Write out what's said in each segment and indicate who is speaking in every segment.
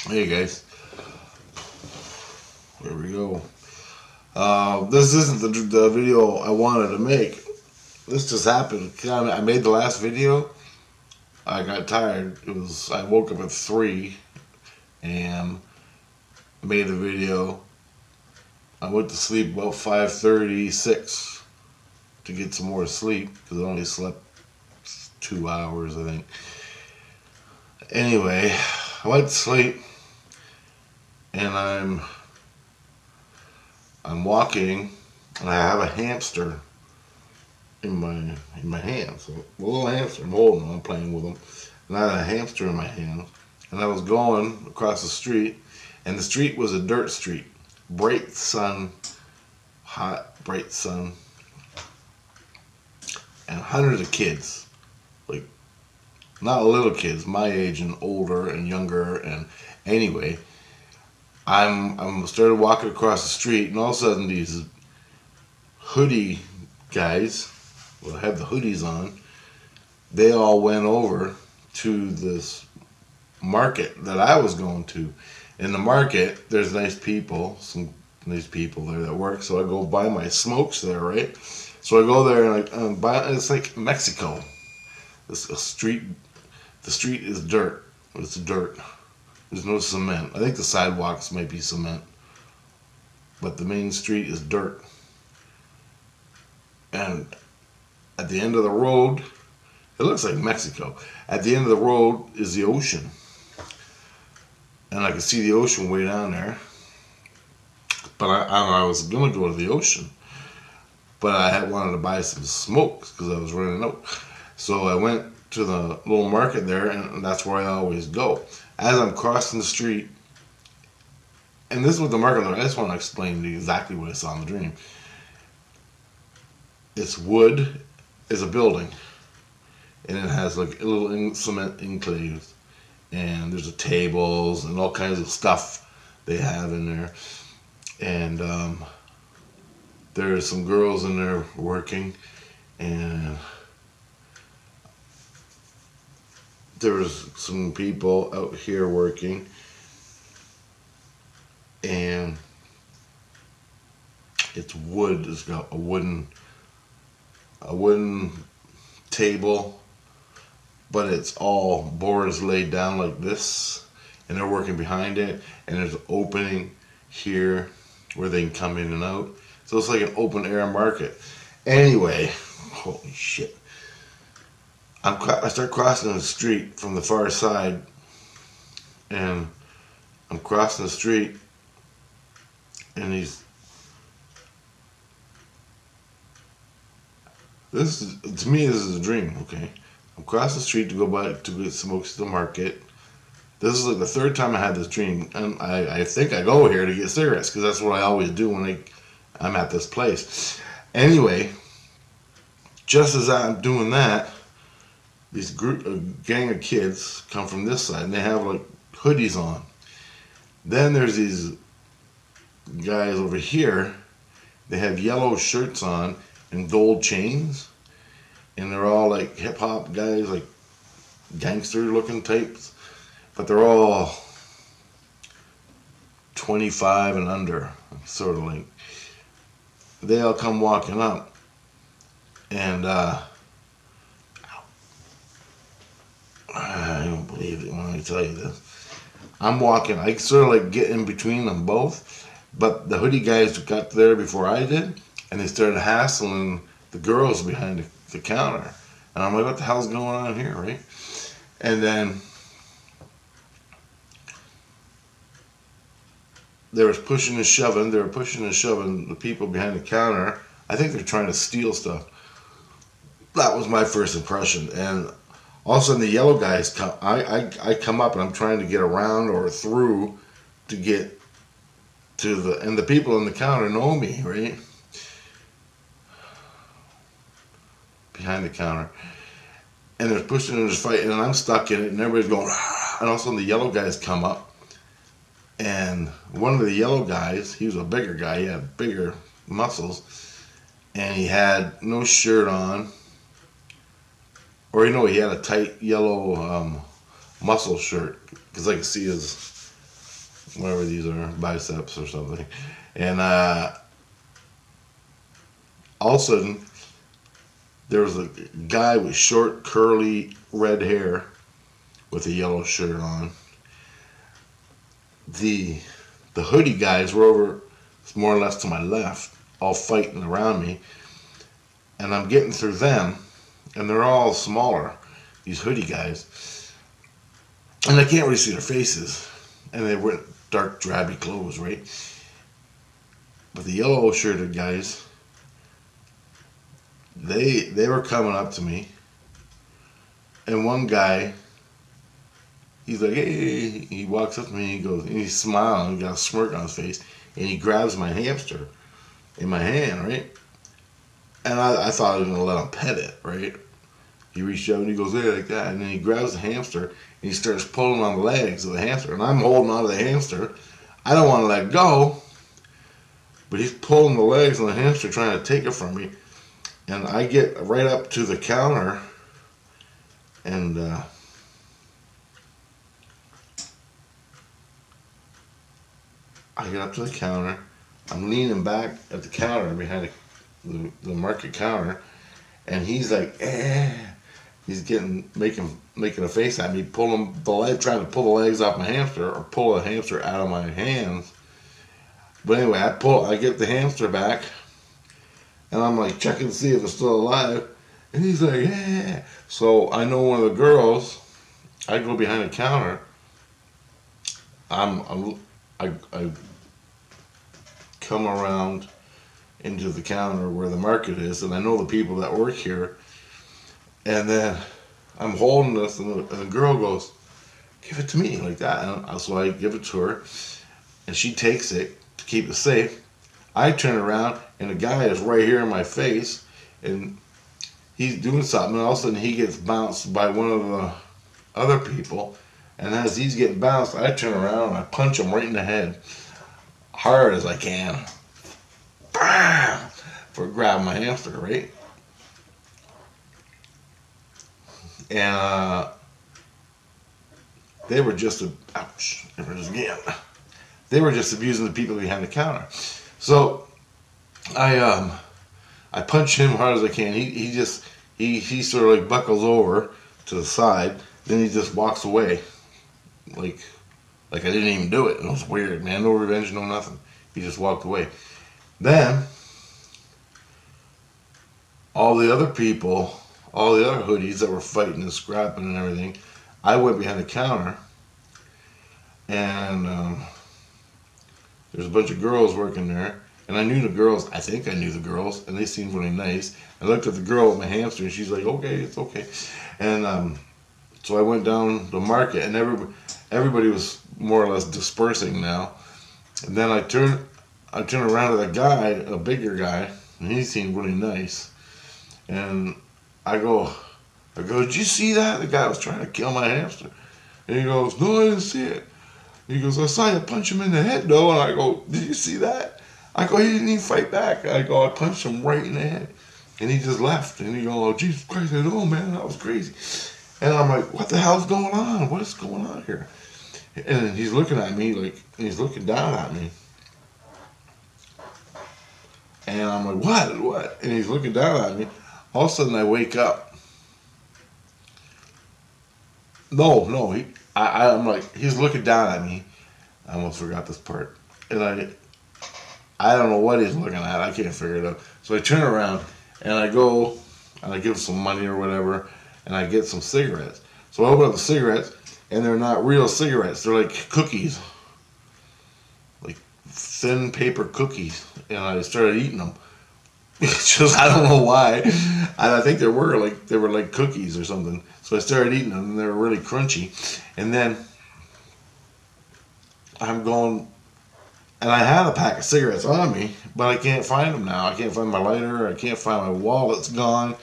Speaker 1: Hey guys, here we go. This isn't the video I wanted to make. This just happened. I made the last video. I got tired. I woke up at 3 a.m. Made the video. I went to sleep about 5:36 to get some more sleep because I only slept 2 hours, I think. Anyway, I went to sleep and I'm walking and I have a hamster in my hand. So a little hamster, I'm holding him, I'm playing with him. And I had a hamster in my hand. And I was going across the street, and the street was a dirt street. Bright sun, hot, bright sun. And hundreds of kids. Like, not little kids, my age and older and younger. And anyway, I'm started walking across the street, and all of a sudden these hoodie guys, well, had the hoodies on, they all went over to this market that I was going to. In the market, there's some nice people there that work, so I go buy my smokes there, right? So I go there and I buy. It's like Mexico. It's a street. The street is dirt. It's dirt. There's no cement. I think the sidewalks might be cement, but the main street is dirt. And at the end of the road, it looks like Mexico. At the end of the road is the ocean. And I could see the ocean way down there. But I was going to go to the ocean. But I had wanted to buy some smokes because I was running out. So I went to the little market there, and that's where I always go. As I'm crossing the street, and this is what the market looked like. I just want to explain to you exactly what I saw in the dream. It's wood, it's a building, and it has like a little cement enclaves, and there's a tables and all kinds of stuff they have in there, and there's some girls in there working, and there's some people out here working, and it's wood. It's got a wooden table, but it's all boards laid down like this, and they're working behind it, and there's an opening here where they can come in and out. So it's like an open air market. Anyway, holy shit. I start crossing the street from the far side, and I'm crossing the street, and to me, this is a dream, okay? I'm crossing the street to get smokes to the market. This is like the third time I had this dream, and I think I go here to get cigarettes because that's what I always do when I'm at this place. Anyway, just as I'm doing that, a gang of kids come from this side, and they have like hoodies on. Then there's these guys over here. They have yellow shirts on and gold chains, and they're all like hip hop guys, like gangster looking types, but they're all 25 and under, sort of like. They all come walking up, and I don't believe it when I tell you this. I'm walking, I sort of like get in between them both, but the hoodie guys got there before I did, and they started hassling the girls behind the counter. And I'm like, what the hell's going on here, right? And then they were pushing and shoving the people behind the counter. I think they're trying to steal stuff. That was my first impression. And all of a sudden the yellow guys come. I come up and I'm trying to get around or through to get to and the people in the counter know me, right? Behind the counter. And they're pushing and there's fighting, and I'm stuck in it, and everybody's going, "Rah!" And all of a sudden the yellow guys come up, and one of the yellow guys, he was a bigger guy, he had bigger muscles, and he had no shirt on, or he had a tight yellow muscle shirt, because I could see whatever these are, biceps or something. And all of a sudden, there was a guy with short, curly, red hair with a yellow shirt on. The hoodie guys were over more or less to my left, all fighting around me. And I'm getting through them, and they're all smaller, these hoodie guys. And I can't really see their faces. And they were dark, drabby clothes, right? But the yellow shirted guys, they were coming up to me. And one guy, he's like, hey, he walks up to me and he goes, and he's smiling, he got a smirk on his face, and he grabs my hamster in my hand, right? And I thought I was going to let him pet it, right? He reached out and he goes, hey, like that. And then he grabs the hamster and he starts pulling on the legs of the hamster. And I'm holding on to the hamster. I don't want to let go. But he's pulling the legs of the hamster trying to take it from me. And I get right up to the counter and I get up to the counter. I'm leaning back at the counter behind the market counter, and he's like, he's making a face at me, trying to pull the legs off my hamster or pull the hamster out of my hands. But anyway, I get the hamster back, and I'm like checking to see if it's still alive, and he's like, yeah. So I know one of the girls. I go behind the counter. I come around into the counter where the market is, and I know the people that work here. And then I'm holding this, and the girl goes, give it to me, like that. And so I give it to her, and she takes it to keep it safe. I turn around, and the guy is right here in my face, and he's doing something, and all of a sudden he gets bounced by one of the other people. And as he's getting bounced, I turn around and I punch him right in the head, hard as I can, for grabbing my hamster, right? And they were just they were just abusing the people behind the counter. So I punch him hard as I can. He sort of like buckles over to the side. Then he just walks away, like I didn't even do it. It was weird, man. No revenge, no nothing. He just walked away. Then all the other people, all the other hoodies that were fighting and scrapping and everything, I went behind the counter, and there's a bunch of girls working there, and I knew the girls. I think I knew the girls, and they seemed really nice. I looked at the girl with my hamster, and she's like, okay, it's okay. And so I went down the market, and everybody was more or less dispersing now. And then I turn around to the guy, a bigger guy, and he seemed really nice. And I go, did you see that? The guy was trying to kill my hamster. And he goes, no, I didn't see it. He goes, I saw you punch him in the head, though. And I go, did you see that? I go, he didn't even fight back. I go, I punched him right in the head. And he just left. And he goes, oh, Jesus Christ. I said, oh, man, that was crazy. And I'm like, what the hell's going on? What is going on here? And he's looking at me, like, and he's looking down at me. And I'm like, what? And he's looking down at me. All of a sudden, I wake up. No, I'm like, he's looking down at me. I almost forgot this part. And I don't know what he's looking at. I can't figure it out. So I turn around, and I go, and I give him some money or whatever, and I get some cigarettes. So I open up the cigarettes, and they're not real cigarettes. They're like cookies. Like thin paper cookies. And I started eating them. Just, I don't know why. I think they were like cookies or something. So I started eating them, and they were really crunchy. And then I'm going, and I had a pack of cigarettes on me, but I can't find them now. I can't find my lighter. I can't find my wallet's gone.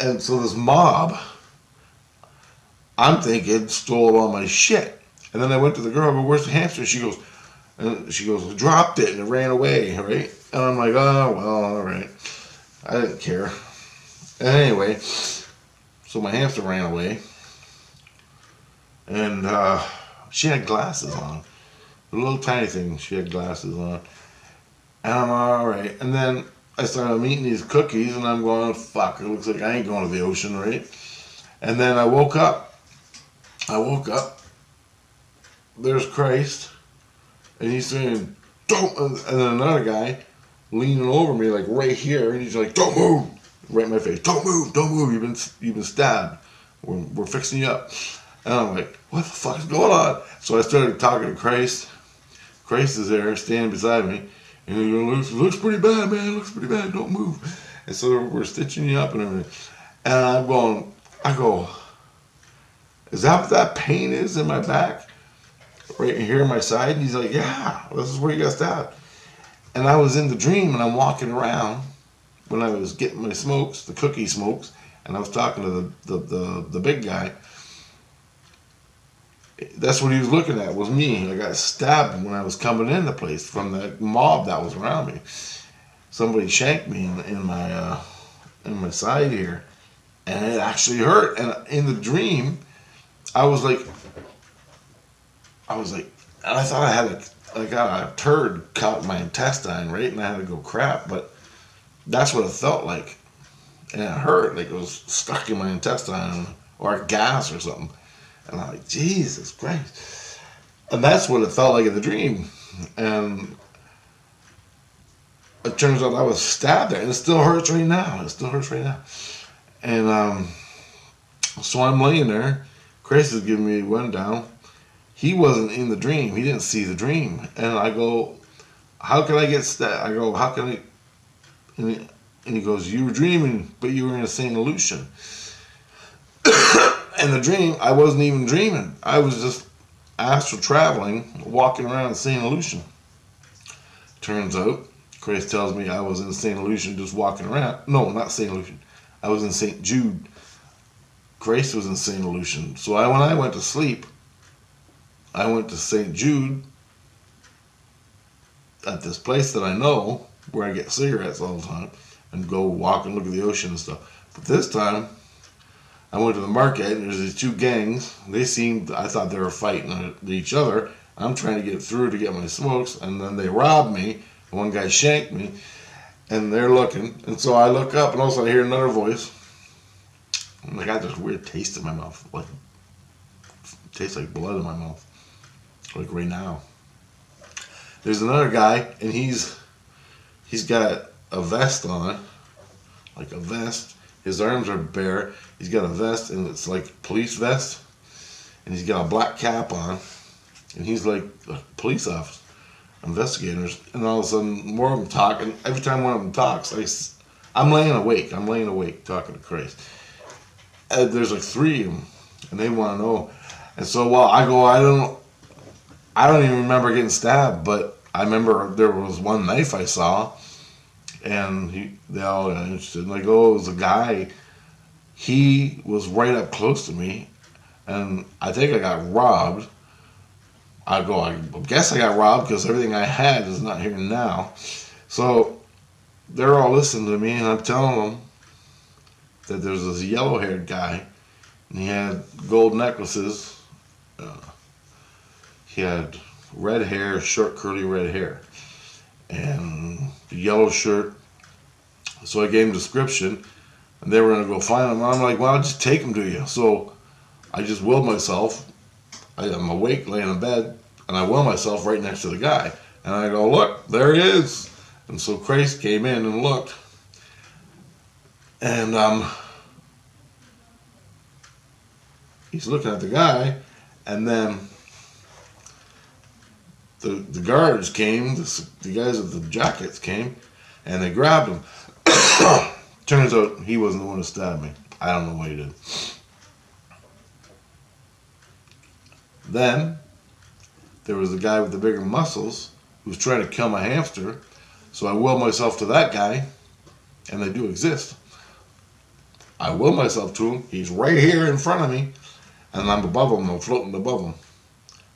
Speaker 1: And so this mob, I'm thinking, stole all my shit. And then I went to the girl, but where's the hamster? She goes, dropped it and it ran away, right? And I'm like, oh, well, all right. I didn't care. And anyway, so my hamster ran away. And she had glasses on. a little tiny thing. She had glasses on. And I'm all right. And then I started eating these cookies, and I'm going, fuck, it looks like I ain't going to the ocean, right? And then I woke up. There's Christ. And he's saying, don't. And then another guy leaning over me, like right here. And he's like, don't move. Right in my face. Don't move. Don't move. You've been stabbed. We're fixing you up. And I'm like, what the fuck is going on? So I started talking to Christ. Christ is there, standing beside me. And he goes, looks pretty bad, man. Looks pretty bad. Don't move. And so we're stitching you up and everything. And I go, is that what that pain is in my back? Right here in my side? And he's like, yeah, this is where you got stabbed. And I was in the dream, and I'm walking around when I was getting my smokes, the cookie smokes, and I was talking to the big guy. That's what he was looking at, was me. I got stabbed when I was coming in the place from the mob that was around me. Somebody shanked me in my side here, and it actually hurt. And in the dream, I was like, and I thought I got a turd caught in my intestine, right? And I had to go crap, but that's what it felt like. And it hurt, like it was stuck in my intestine, or gas or something. And I'm like, Jesus Christ. And that's what it felt like in the dream. And it turns out I was stabbed there, and it still hurts right now. And so I'm laying there. Chris is giving me a rundown. He wasn't in the dream. He didn't see the dream. And I go, how can I get stabbed? I go, how can I? And he goes, you were dreaming, but you were in a St. Lucian. In the dream, I wasn't even dreaming. I was just astral traveling, walking around St. Lucian. Turns out, Chris tells me I was in St. Lucian just walking around. No, not St. Lucian. I was in St. Jude. Grace was in St. Lucian. So when I went to sleep, I went to St. Jude at this place that I know where I get cigarettes all the time and go walk and look at the ocean and stuff. But this time, I went to the market, and there's these two gangs. I thought they were fighting each other. I'm trying to get through to get my smokes, and then they robbed me. One guy shanked me, and they're looking. And so I look up, and all of a sudden I hear another voice. And I got this weird taste in my mouth. Like, it tastes like blood in my mouth. Like right now. There's another guy, and he's got a vest on. Like a vest. His arms are bare. He's got a vest, and it's like a police vest. And he's got a black cap on. And he's like a police officer, investigators. And all of a sudden, more of them talk. And every time one of them talks, I'm laying awake. Talking to Christ. And there's like three of them, and they want to know. And so, I go, I don't even remember getting stabbed, but I remember there was one knife I saw. And they all got interested. And I go, it was a guy. He was right up close to me. And I think I got robbed. I guess I got robbed because everything I had is not here now. So they're all listening to me, and I'm telling them that there's this yellow-haired guy. And he had gold necklaces. He had red hair, short curly red hair. And the yellow shirt. So I gave him a description, and they were going to go find him. And I'm like, well, I'll just take him to you. So I just willed myself. I'm awake, laying in bed, and I will myself right next to the guy. And I go, look, there he is. And so Christ came in and looked. And he's looking at the guy, and then the guards came, the guys with the jackets came, and they grabbed him. Turns out he wasn't the one who stabbed me. I don't know what he did. Then there was the guy with the bigger muscles who was trying to kill my hamster. So I willed myself to that guy, and they do exist. I will myself to him. He's right here in front of me, and I'm above him. I'm floating above him.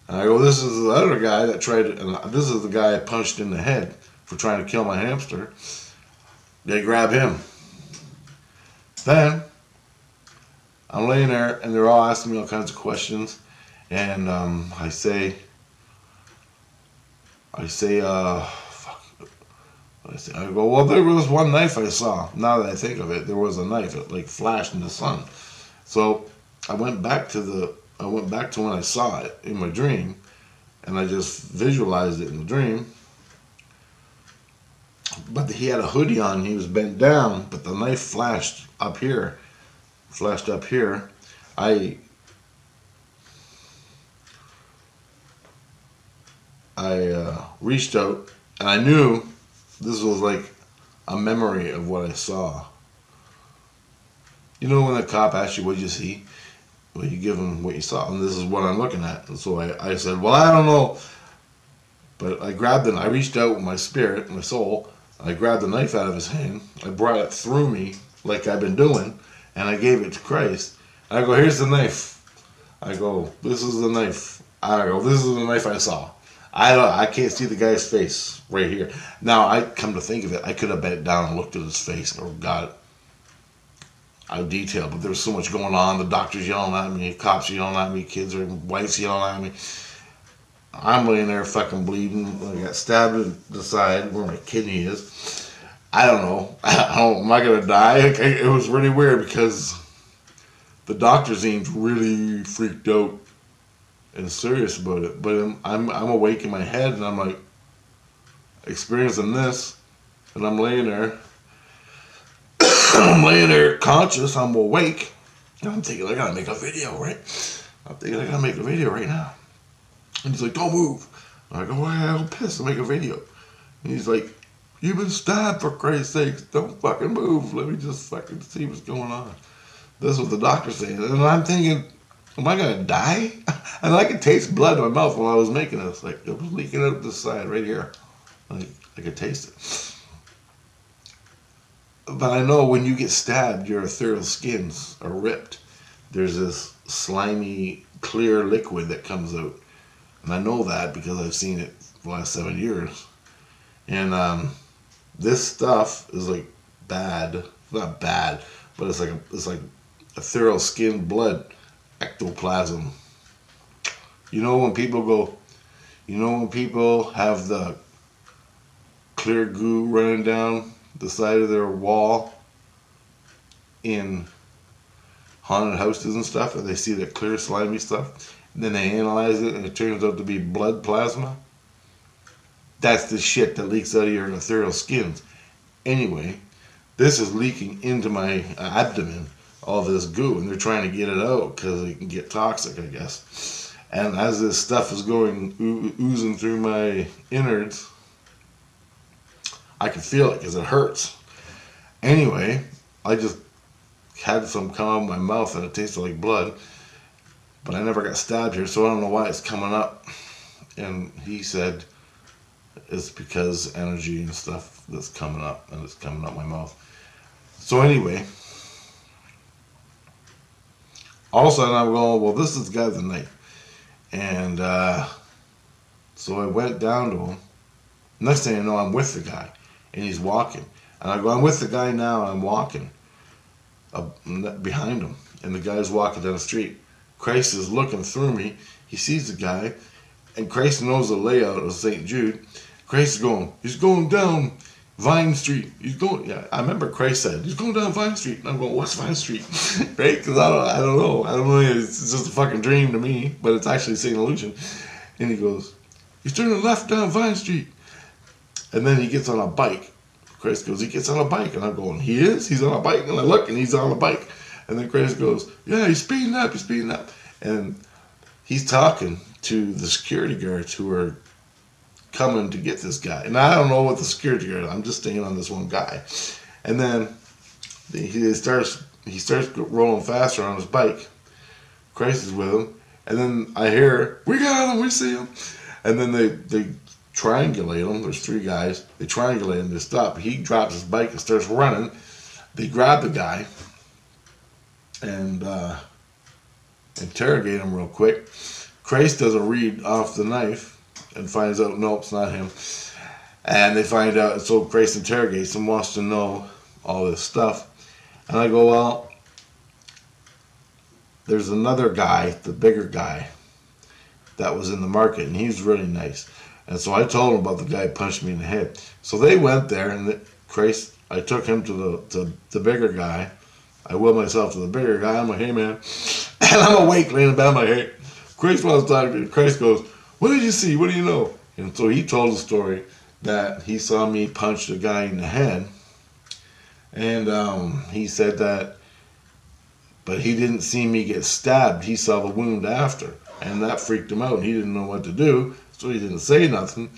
Speaker 1: And I go, this is the other guy that tried to, and this is the guy I punched in the head for trying to kill my hamster. They grab him. Then I'm laying there, and they're all asking me all kinds of questions. And I say, I say, fuck. I go, well, there was one knife I saw. Now that I think of it, there was a knife. It like flashed in the sun. So I went back to when I saw it in my dream, and I just visualized it in the dream. But he had a hoodie on. He was bent down, but the knife flashed up here. I reached out, and I knew this was like a memory of what I saw. You know when the cop asks you what you see? Well, you give him what you saw, and this is what I'm looking at. And so I said, well, I don't know. But I grabbed it, I reached out with my spirit, my soul. I grabbed the knife out of his hand. I brought it through me like I've been doing, and I gave it to Christ. And I go, here's the knife. I go, this is the knife. I go, this is the knife I saw. I can't see the guy's face right here. Now, I come to think of it, I could have bent down and looked at his face or got it out detailed, but there was so much going on. The doctor's yelling at me, cops yelling at me, kids or wives yelling at me. I'm laying there fucking bleeding. I got stabbed in the side where my kidney is. I don't know. Am I going to die? It was really weird because the doctor seemed really freaked out and serious about it. But I'm awake in my head and I'm like experiencing this. And I'm laying there. I'm laying there conscious. I'm awake. And I'm thinking, I got to make a video, right? I'm thinking, I got to make a video right now. And he's like, don't move. And I go, well, I'm pissed to make a video. And he's like, you've been stabbed, for Christ's sakes. Don't fucking move. Let me just fucking see what's going on. This is what the doctor's saying. And I'm thinking, am I going to die? And I could taste blood in my mouth while I was making this. Like, it was leaking out this side right here. Like, I could taste it. But I know when you get stabbed, your ethereal skins are ripped. There's this slimy, clear liquid that comes out. And I know that because I've seen it for the last 7 years. And this stuff is like bad. Not bad, but it's like ethereal skin, blood, ectoplasm. You know when people have the clear goo running down the side of their wall in haunted houses and stuff, and they see the clear slimy stuff, and then they analyze it and it turns out to be blood plasma? That's the shit that leaks out of your ethereal skins. Anyway, this is leaking into my abdomen, all this goo, and they're trying to get it out because it can get toxic, I guess. And as this stuff is going oozing through my innards, I can feel it because it hurts. Anyway, I just had some come out of my mouth and it tasted like blood. But I never got stabbed here, so I don't know why it's coming up. And he said it's because energy and stuff that's coming up, and it's coming up my mouth. So anyway, all of a sudden I'm going, well, this is the guy tonight. And so I went down to him. Next thing I know, I'm with the guy, and he's walking. And I go, I'm with the guy now, and I'm walking behind him. And the guy's walking down the street. Christ is looking through me. He sees the guy, and Christ knows the layout of St Jude. Christ is going, he's going down Vine Street. He's going, yeah, I remember Christ said, he's going down Vine Street. And I'm going, what's Vine Street? Right? Because I don't know. It's just a fucking dream to me, but it's actually St. Illusion. And he goes, he's turning left down Vine Street. And then he gets on a bike. Christ goes, he gets on a bike. And I'm going, he is? He's on a bike? And I look, and he's on a bike. And then Christ goes, yeah, he's speeding up. And he's talking to the security guards who are coming to get this guy. And I don't know what the security guard is. I'm just staying on this one guy. And then he starts rolling faster on his bike. Christ is with him. And then I hear, we got him, we see him. And then they triangulate him. There's 3 guys. They triangulate him to stop. He drops his bike and starts running. They grab the guy and interrogate him real quick. Christ does a read off the knife and finds out, nope, it's not him. And they find out, so Christ interrogates him, wants to know all this stuff. And I go, well, there's another guy, the bigger guy, that was in the market, and he was really nice. And so I told him about the guy who punched me in the head. So they went there, and Christ, I took him to the bigger guy. I willed myself to the bigger guy. I'm like, hey man, and I'm awake laying down my head. Christ wants to talk to me. Christ goes, what did you see? What do you know? And so he told the story that he saw me punch the guy in the head, and he said that, but he didn't see me get stabbed. He saw the wound after, and that freaked him out. He didn't know what to do, so he didn't say nothing.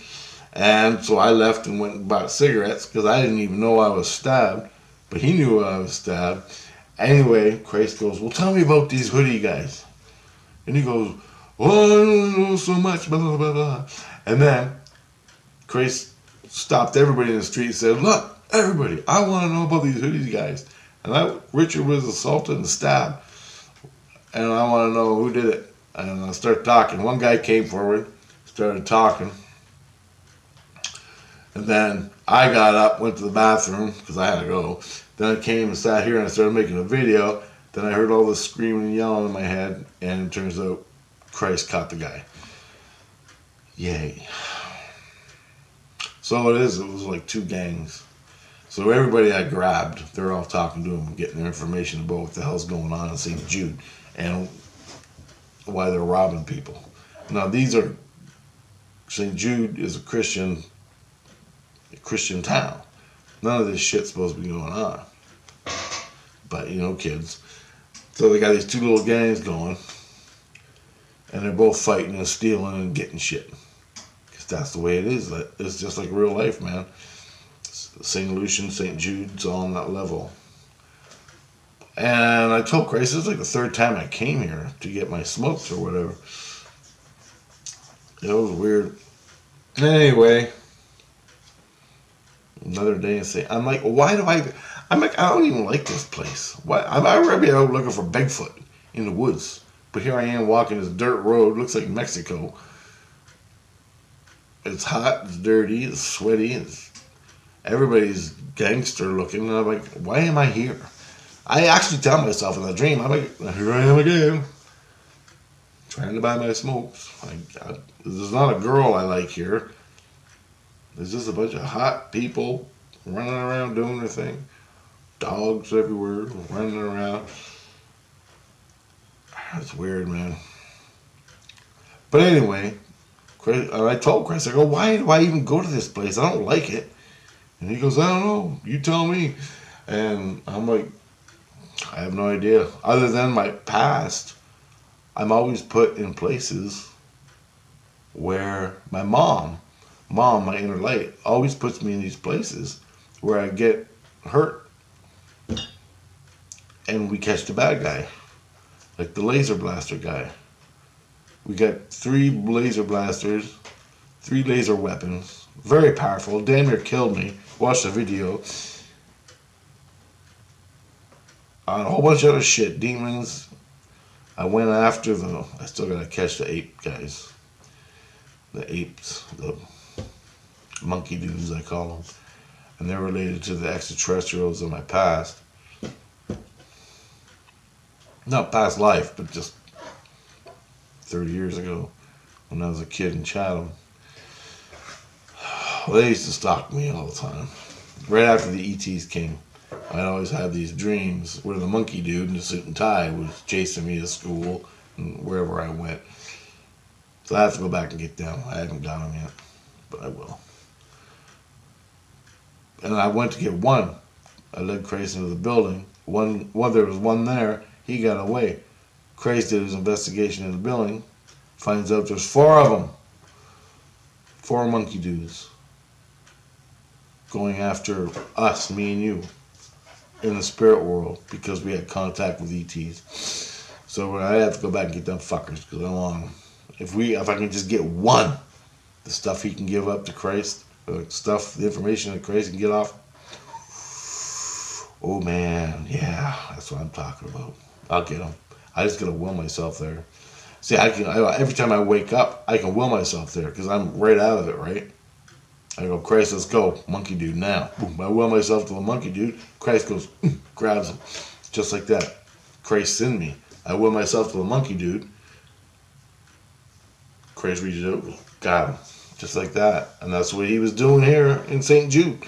Speaker 1: And so I left and went and bought cigarettes because I didn't even know I was stabbed, but he knew I was stabbed. Anyway, Christ goes, well, tell me about these hoodie guys. And he goes, well, I don't know so much, blah, blah, blah, blah. And then Christ stopped everybody in the street and said, look, everybody, I want to know about these hoodie guys. And Richard was assaulted and stabbed. And I want to know who did it. And I started talking. One guy came forward, started talking. And then I got up, went to the bathroom, because I had to go. Then I came and sat here and I started making a video. Then I heard all this screaming and yelling in my head. And it turns out Christ caught the guy. Yay. So it was like two gangs. So everybody I grabbed, they're all talking to him and getting their information about what the hell's going on in St Jude and why they're robbing people. Now St Jude is a Christian town. None of this shit's supposed to be going on. But, kids. So they got these two little gangs going, and they're both fighting and stealing and getting shit. Because that's the way it is. It's just like real life, man. St. Lucian, St. Jude's all on that level. And I told Christ, this is like the third time I came here to get my smokes or whatever. It was weird. Anyway, another day and say, I'm like, I don't even like this place. Why? I'm already out looking for Bigfoot in the woods. But here I am walking this dirt road, looks like Mexico. It's hot, it's dirty, it's sweaty, everybody's gangster looking, and I'm like, why am I here? I actually tell myself in the dream, I'm like, here I am again, trying to buy my smokes. There's not a girl I like here. There's just a bunch of hot people running around doing their thing. Dogs everywhere, running around. It's weird, man. But anyway, I told Chris, I go, why do I even go to this place? I don't like it. And he goes, I don't know. You tell me. And I'm like, I have no idea. Other than my past, I'm always put in places where my mom, my inner light, always puts me in these places where I get hurt. And we catch the bad guy. Like the laser blaster guy. We got 3 laser blasters, 3 laser weapons. Very powerful. Damn near killed me. Watch the video. A whole bunch of other shit. Demons. I went after I still gotta catch the ape guys. The apes. The monkey dudes, I call them. And they're related to the extraterrestrials in my past. Not past life, but just 30 years ago when I was a kid in Chatham. Well, they used to stalk me all the time. Right after the ETs came, I'd always have these dreams where the monkey dude in the suit and tie was chasing me to school and wherever I went. So I have to go back and get them. I haven't got them yet, but I will. And I went to get one. I led Crazy into the building. There was one there. He got away. Crazy did his investigation in the building. Finds out there's 4 of them. 4 monkey dudes. Going after us, me and you. In the spirit world. Because we had contact with ETs. So I have to go back and get them fuckers. Because I want them. If I can just get one. The stuff he can give up to Christ. The information that Christ can get off. Oh man. Yeah. That's what I'm talking about. I'll get them. I just gotta will myself there. See, every time I wake up, I can will myself there because I'm right out of it, right? I go, Christ, let's go, monkey dude now. Boom, I will myself to the monkey dude. Christ goes, grabs him, just like that. Christ's in me. I will myself to the monkey dude. Christ reached out, got him. Just like that. And that's what he was doing here in St Jude.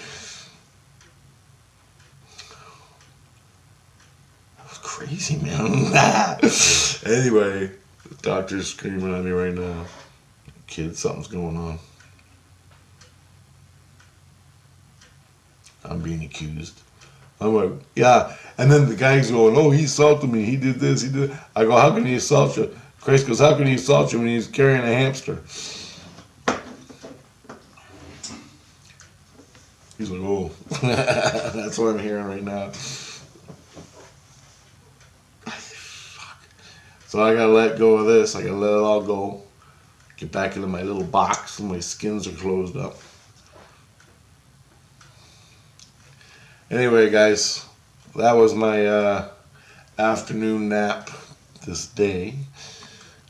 Speaker 1: That was crazy, man. Anyway, the doctor's screaming at me right now. Kid, something's going on. I'm being accused. I'm like, yeah. And then the guy's going, oh, he assaulted me. He did this. He did. I go, how can he assault you? Christ goes, how can he assault you when he's carrying a hamster? He's like, oh. That's what I'm hearing right now. So I gotta let go of this. I gotta let it all go. Get back into my little box and my skins are closed up. Anyway, guys, that was my afternoon nap this day.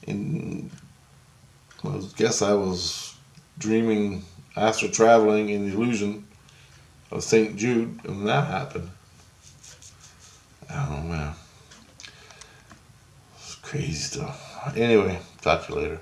Speaker 1: And I guess I was dreaming, astral traveling in the illusion of St Jude, and that happened. I don't know, man. It's crazy stuff. Anyway, talk to you later.